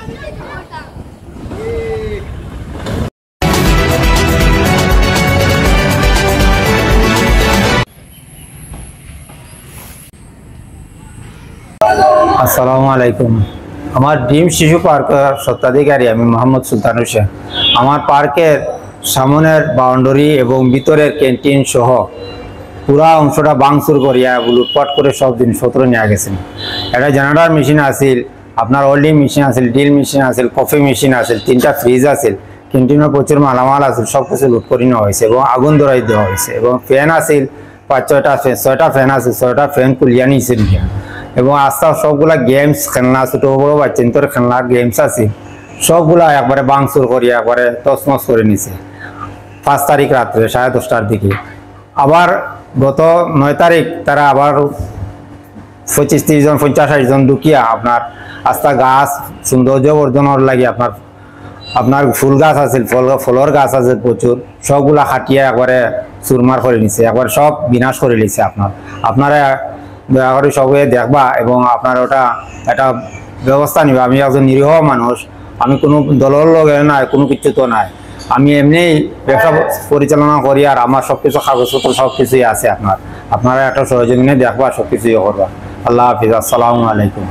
আসসালামু আলাইকুম। আমার ড্রিম শিশু পার্কের স্বত্বাধিকারী আমি মোহাম্মদ সুলতান হোসেন। আমার পার্কের সামনের বাউন্ডারি এবং ভিতরের ক্যান্টিন সহ পুরা অংশটা ভাঙচুর করিয়া লুটপাট করে সব জিনিসপত্র নিয়ে গেছেন। একটা জেনারেটর মেশিন আছিল, আপনার ওল্ডিং মেশিন আছিল, ড্রিল মেশিন আছিল, কফি মেশিন আছিল, 3টা ফ্রিজ আছিল, ক্যান্টিনের প্রচুর মালামাল আছিল, সব কিছু লুট করে নেওয়া হয়েছে এবং আগুন ধরাই দেওয়া হয়েছে। এবং ফ্যান আছিল 5-6টা ফ্যান আছে, 6টা ফ্যান কুলিয়া নিয়েছে এবং আস্তে সবগুলা গেমস খেলনা, ছোট বড় বাচ্চাদের খেলনা গেমস আছে, সবগুলা একবারে ভাঙচুর করিয়া একবারে তছনছ করে নিছে 5 তারিখ রাত্রে 10:30টার দিকে। আবার গত 9 তারিখ তারা আবার 25-30 জন 50-60 জন ঢুকিয়া আপনার আস্থা গাছ সৌন্দর্য বর্ধনের লাগে আপনার ফুল গাছ আছে, ফলের গাছ আছে প্রচুর, সবগুলা খাটিয়া একবারে চুরমার করে নিছে, একবার সব বিনাশ করে নিছে। আপনারা দয়া করে সবাই দেখবা এবং আপনার ওটা একটা ব্যবস্থা নিবা। আমি একজন নিরীহ মানুষ, আমি কোনো দলের লগে নাই, কোনো কিছু তো নাই, আমি এমনি ব্যবসা পরিচালনা করি আর আমার সবকিছু কাগজপত্র সবকিছুই আছে। আপনারা একটা সহযোগিতা দেখবা, সবকিছুই করবা। আল্লাহ হাফিজ, আসসালামু আলাইকুম।